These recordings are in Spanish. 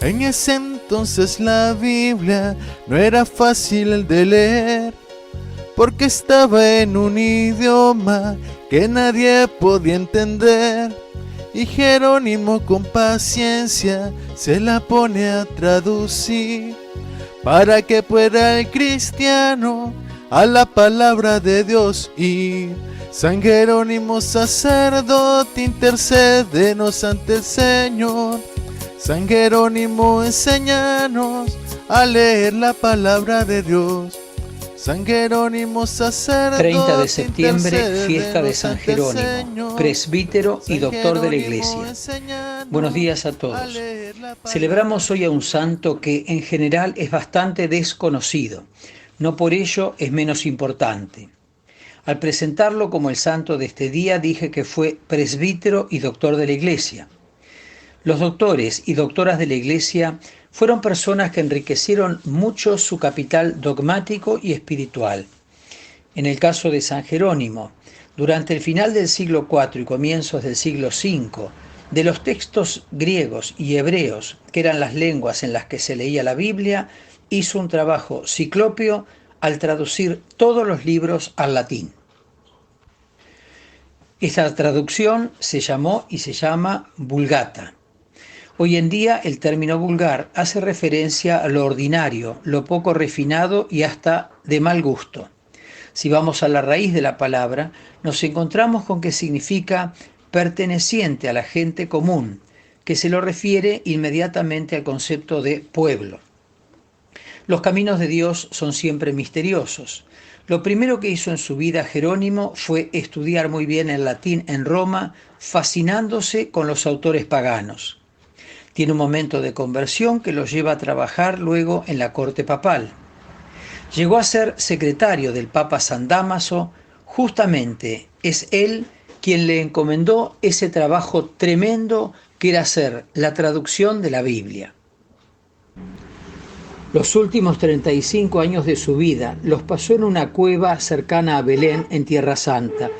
En ese entonces la Biblia no era fácil de leer, porque estaba en un idioma que nadie podía entender. Y Jerónimo con paciencia se la pone a traducir, para que pueda el cristiano a la palabra de Dios ir. San Jerónimo sacerdote, intercédenos ante el Señor. San Jerónimo, enséñanos a leer la palabra de Dios. San Jerónimo sacerdote, 30 de septiembre, fiesta de San Jerónimo, presbítero y doctor de la Iglesia. Buenos días a todos. Celebramos hoy a un santo que en general es bastante desconocido, no por ello es menos importante. Al presentarlo como el santo de este día dije que fue presbítero y doctor de la Iglesia. Los doctores y doctoras de la Iglesia fueron personas que enriquecieron mucho su capital dogmático y espiritual. En el caso de San Jerónimo, durante el final del siglo IV y comienzos del siglo V, de los textos griegos y hebreos, que eran las lenguas en las que se leía la Biblia, hizo un trabajo ciclópeo al traducir todos los libros al latín. Esta traducción se llamó y se llama Vulgata. Hoy en día el término vulgar hace referencia a lo ordinario, lo poco refinado y hasta de mal gusto. Si vamos a la raíz de la palabra, nos encontramos con que significa perteneciente a la gente común, que se lo refiere inmediatamente al concepto de pueblo. Los caminos de Dios son siempre misteriosos. Lo primero que hizo en su vida Jerónimo fue estudiar muy bien el latín en Roma, fascinándose con los autores paganos. Tiene un momento de conversión que lo lleva a trabajar luego en la corte papal. Llegó a ser secretario del Papa San Dámaso, justamente es él quien le encomendó ese trabajo tremendo que era hacer la traducción de la Biblia. Los últimos 35 años de su vida los pasó en una cueva cercana a Belén, en Tierra Santa.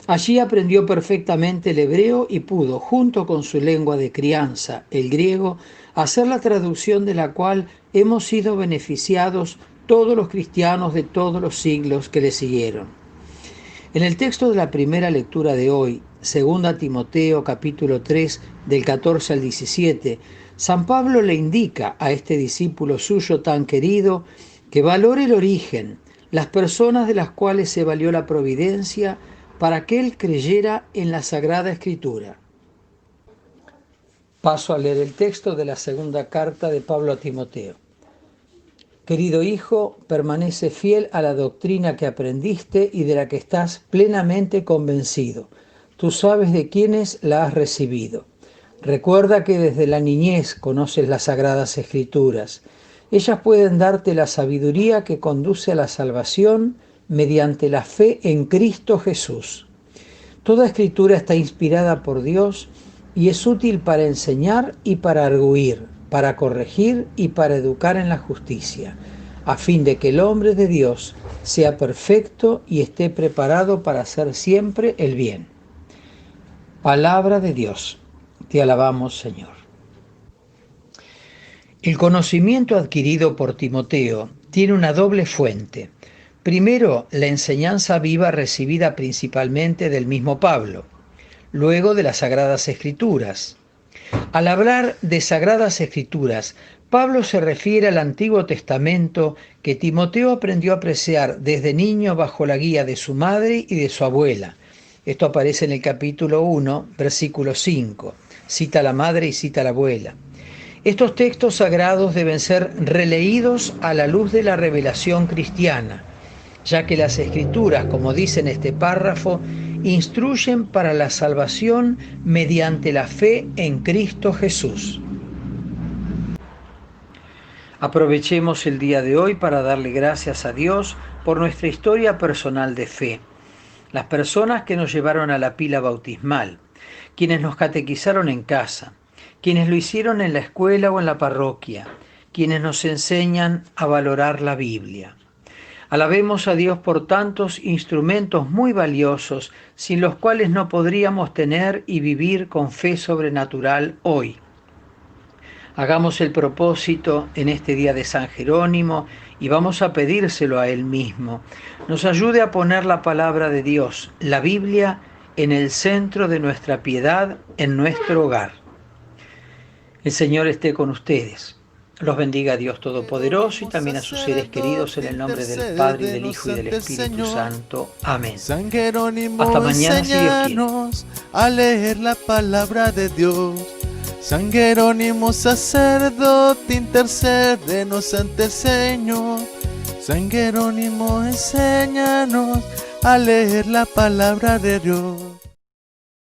Allí aprendió perfectamente el hebreo y pudo, junto con su lengua de crianza, el griego, hacer la traducción de la cual hemos sido beneficiados todos los cristianos de todos los siglos que le siguieron. En el texto de la primera lectura de hoy, 2 Timoteo capítulo 3, del 14 al 17, San Pablo le indica a este discípulo suyo tan querido que valore el origen, las personas de las cuales se valió la providencia para que él creyera en la Sagrada Escritura. Paso a leer el texto de la segunda carta de Pablo a Timoteo. Querido hijo, permanece fiel a la doctrina que aprendiste y de la que estás plenamente convencido. Tú sabes de quiénes la has recibido. Recuerda que desde la niñez conoces las Sagradas Escrituras. Ellas pueden darte la sabiduría que conduce a la salvación mediante la fe en Cristo Jesús. Toda escritura está inspirada por Dios y es útil para enseñar y para argüir, para corregir y para educar en la justicia, a fin de que el hombre de Dios sea perfecto y esté preparado para hacer siempre el bien. Palabra de Dios. Te alabamos, Señor. El conocimiento adquirido por Timoteo tiene una doble fuente. Primero, la enseñanza viva recibida principalmente del mismo Pablo, luego de las Sagradas Escrituras. Al hablar de Sagradas Escrituras, Pablo se refiere al Antiguo Testamento que Timoteo aprendió a apreciar desde niño bajo la guía de su madre y de su abuela. Esto aparece en el capítulo 1, versículo 5. Cita a la madre y cita a la abuela. Estos textos sagrados deben ser releídos a la luz de la revelación cristiana, ya que las Escrituras, como dice en este párrafo, instruyen para la salvación mediante la fe en Cristo Jesús. Aprovechemos el día de hoy para darle gracias a Dios por nuestra historia personal de fe. Las personas que nos llevaron a la pila bautismal, quienes nos catequizaron en casa, quienes lo hicieron en la escuela o en la parroquia, quienes nos enseñan a valorar la Biblia. Alabemos a Dios por tantos instrumentos muy valiosos, sin los cuales no podríamos tener y vivir con fe sobrenatural hoy. Hagamos el propósito en este día de San Jerónimo y vamos a pedírselo a Él mismo. Nos ayude a poner la palabra de Dios, la Biblia, en el centro de nuestra piedad, en nuestro hogar. El Señor esté con ustedes. Los bendiga a Dios Todopoderoso y también a sus seres queridos en el nombre del Padre, y del Hijo y del Espíritu Santo. Amén. San Jerónimo, Hasta mañana, si Dios quiere. enséñanos a leer la palabra de Dios. San Jerónimo, sacerdote, intercédenos ante el Señor. San Jerónimo, enséñanos a leer la palabra de Dios.